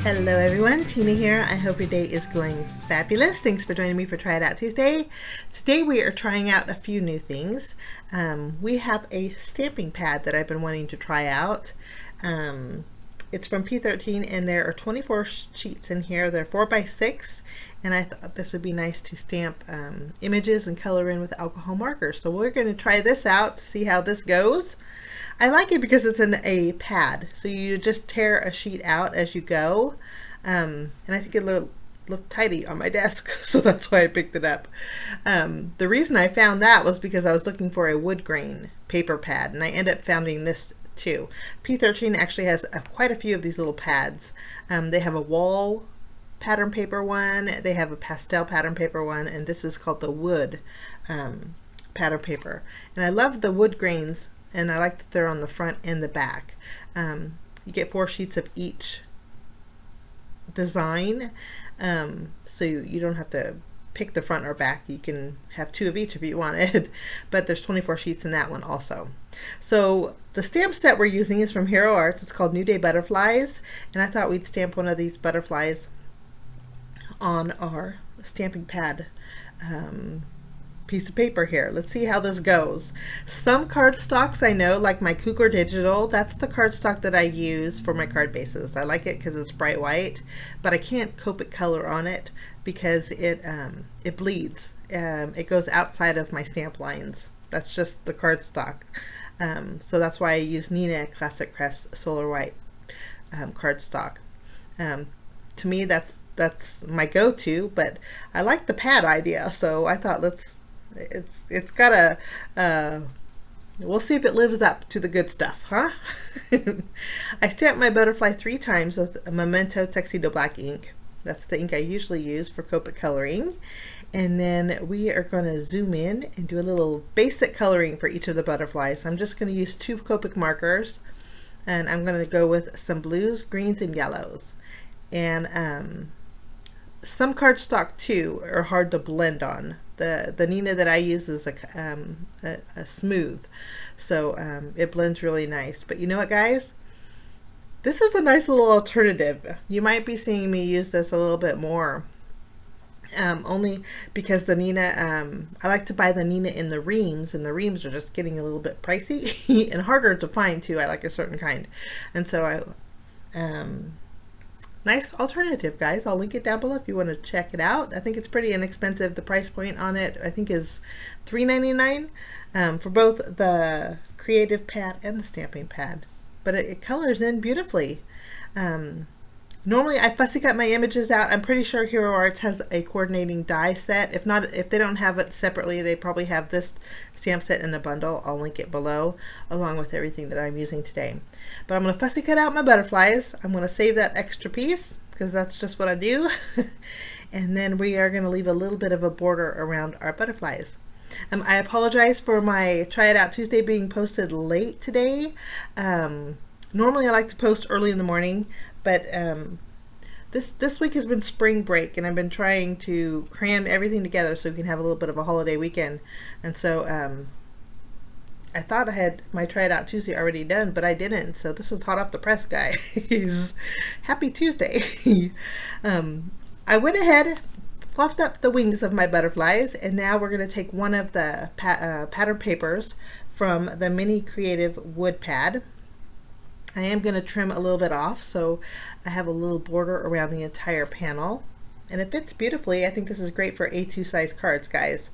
Hello everyone, Tina here. I hope your day is going fabulous. Thanks for joining me for Try It Out Tuesday. Today we are trying out a few new things. We have a stamping pad that I've been wanting to try out. It's from P13 and there are 24 sheets in here. They're 4x6 and I thought this would be nice to stamp images and color in with alcohol markers. So we're going to try this out to see how this goes. I like it because it's in a pad, so you just tear a sheet out as you go, and I think it looked tidy on my desk, so that's why I picked it up. The reason I found that was because I was looking for a wood grain paper pad, and I ended up finding this too. P13 actually has quite a few of these little pads. They have a wall pattern paper one, they have a pastel pattern paper one, and this is called the wood pattern paper. And I love the wood grains, and I like that they're on the front and the back. You get 4 sheets of each design, so you don't have to pick the front or back. You can have 2 of each if you wanted, but there's 24 sheets in that one also. So the stamp set we're using is from Hero Arts. It's called New Day Butterflies, and I thought we'd stamp one of these butterflies on our stamping pad piece of paper here. Let's see how this goes. Some cardstocks I know, like my Cougar Digital, that's the cardstock that I use for my card bases. I like it because it's bright white, but I can't copic color on it because it bleeds. It goes outside of my stamp lines. That's just the cardstock. So that's why I use Neenah Classic Crest Solar White cardstock. To me, that's my go-to, but I like the pad idea, so I thought it's got a we'll see if it lives up to the good stuff, huh? I stamped my butterfly 3 times with a Memento Tuxedo Black ink. That's the ink I usually use for copic coloring. And then we are going to zoom in and do a little basic coloring for each of the butterflies. I'm just going to use 2 copic markers, and I'm going to go with some blues, greens, and yellows. And some cardstock too are hard to blend on. The Neenah that I use is a smooth, so it blends really nice. But you know what, guys? This is a nice little alternative. You might be seeing me use this a little bit more, only because the Neenah, I like to buy the Neenah in the reams, and the reams are just getting a little bit pricey and harder to find too. I like a certain kind, and so nice alternative, guys. I'll link it down below if you want to check it out. I think it's pretty inexpensive. The price point on it I think is $3.99 for both the creative pad and the stamping pad, but it colors in beautifully. Normally I fussy cut my images out. I'm pretty sure Hero Arts has a coordinating die set. If not, if they don't have it separately, they probably have this stamp set in the bundle. I'll link it below along with everything that I'm using today. But I'm going to fussy cut out my butterflies. I'm going to save that extra piece because that's just what I do. And then we are going to leave a little bit of a border around our butterflies. I apologize for my Try It Out Tuesday being posted late today. Normally I like to post early in the morning, but this week has been spring break, and I've been trying to cram everything together so we can have a little bit of a holiday weekend. And so I thought I had my Try It Out Tuesday already done, but I didn't. So this is hot off the press, guys. Happy Tuesday. I went ahead, fluffed up the wings of my butterflies, and now we're going to take one of the pattern papers from the Mini Creative Wood Pad. I am going to trim a little bit off, so I have a little border around the entire panel, and it fits beautifully. I think this is great for A2 size cards, guys.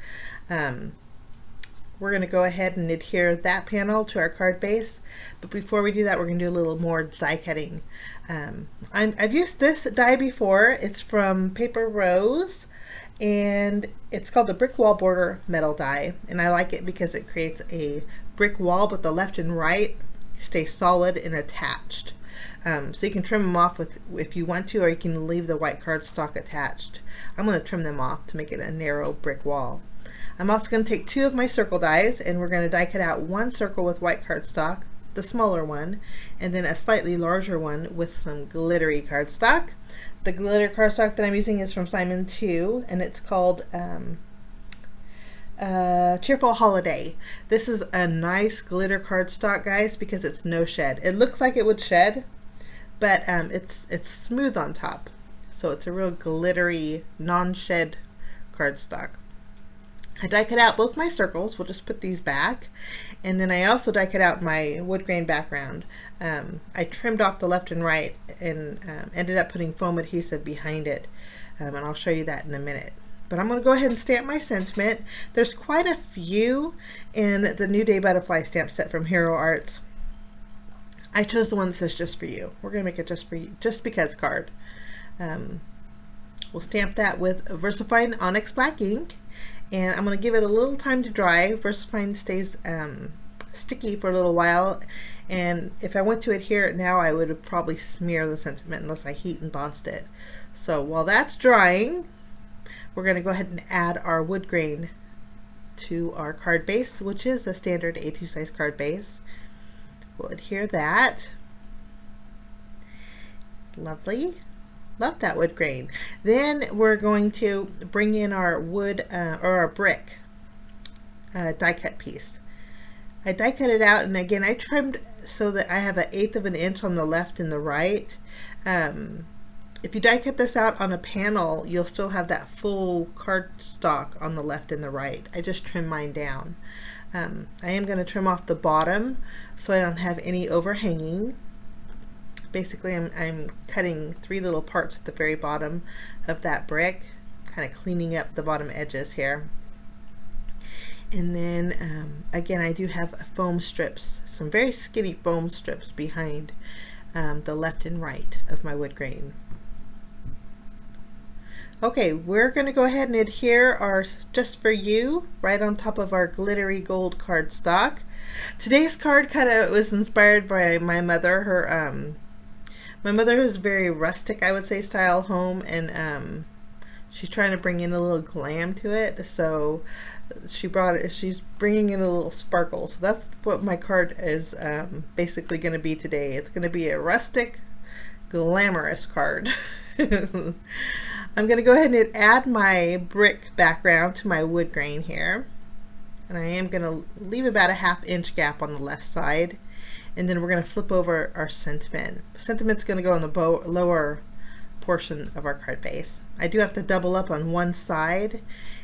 We're going to go ahead and adhere that panel to our card base, but before we do that, we're going to do a little more die cutting. I've used this die before. It's from Paper Rose, and it's called the Brick Wall Border Metal Die, and I like it because it creates a brick wall, but the left and right stay solid and attached. So you can trim them off if you want to, or you can leave the white cardstock attached. I'm going to trim them off to make it a narrow brick wall. I'm also going to take 2 of my circle dies, and we're going to die cut out 1 circle with white cardstock, the smaller one, and then a slightly larger one with some glittery cardstock. The glitter cardstock that I'm using is from Simon 2, and it's called Cheerful Holiday. This is a nice glitter cardstock, guys, because it's no shed. It looks like it would shed, but it's smooth on top. So it's a real glittery, non-shed cardstock. I die cut out both my circles. We'll just put these back. And then I also die cut out my wood grain background. I trimmed off the left and right and ended up putting foam adhesive behind it. And I'll show you that in a minute. But I'm going to go ahead and stamp my sentiment. There's quite a few in the New Day Butterfly stamp set from Hero Arts. I chose the one that says just for you. We're going to make it just for you, just because card. We'll stamp that with VersaFine Onyx Black ink. And I'm going to give it a little time to dry. VersaFine stays sticky for a little while. And if I went to adhere it now, I would probably smear the sentiment unless I heat embossed it. So while that's drying, we're going to go ahead and add our wood grain to our card base, which is a standard A2 size card base. We'll adhere that. Lovely. Love that wood grain. Then we're going to bring in our wood or our brick die cut piece. I die cut it out, and again I trimmed so that I have 1/8 of an inch on the left and the right. If you die cut this out on a panel, you'll still have that full cardstock on the left and the right. I just trimmed mine down. I am going to trim off the bottom so I don't have any overhanging. Basically, I'm cutting 3 little parts at the very bottom of that brick, kind of cleaning up the bottom edges here. And then again, I do have foam strips, some very skinny foam strips behind the left and right of my wood grain. Okay, we're going to go ahead and adhere our Just For You right on top of our glittery gold cardstock. Today's card kind of was inspired by my mother. My mother is very rustic, I would say, style home, and she's trying to bring in a little glam to it. So she's bringing in a little sparkle. So that's what my card is basically going to be today. It's going to be a rustic, glamorous card. I'm going to go ahead and add my brick background to my wood grain here. And I am going to leave about a 1/2 inch gap on the left side. And then we're going to flip over our sentiment. Sentiment's going to go on the lower portion of our card base. I do have to double up on one side,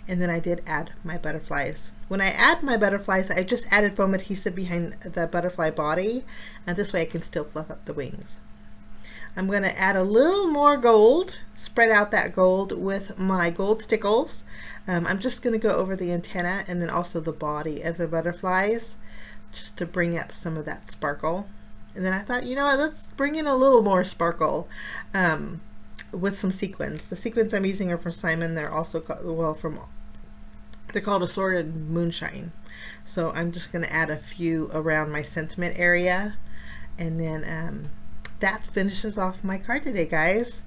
and then I did add my butterflies. When I add my butterflies, I just added foam adhesive behind the butterfly body, and this way I can still fluff up the wings. I'm going to add a little more gold, spread out that gold with my gold stickles. I'm just going to go over the antenna and then also the body of the butterflies, just to bring up some of that sparkle. And then I thought, you know what, let's bring in a little more sparkle with some sequins. The sequins I'm using are from Simon. They're also they're called Assorted Moonshine. So I'm just going to add a few around my sentiment area, and then that finishes off my card today, guys.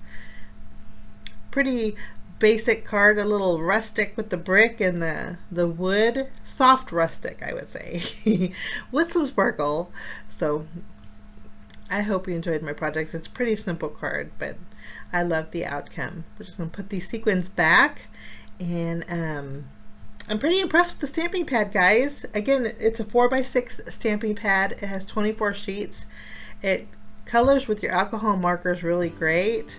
Pretty basic card, a little rustic with the brick and the wood, soft rustic, I would say, with some sparkle. So I hope you enjoyed my project. It's a pretty simple card, but I love the outcome. We're just going to put these sequins back, and I'm pretty impressed with the stamping pad, guys. Again, it's a 4x6 stamping pad. It has 24 sheets. It colors with your alcohol markers really great.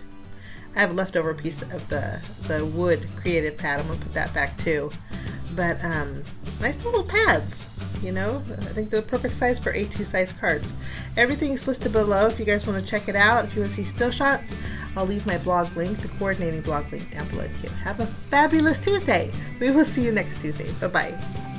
I have a leftover piece of the wood creative pad. I'm going to put that back too. But nice little pads, you know. I think they're the perfect size for A2 size cards. Everything's listed below if you guys want to check it out. If you want to see still shots, I'll leave my blog link, the coordinating blog link down below too. Have a fabulous Tuesday. We will see you next Tuesday. Bye-bye.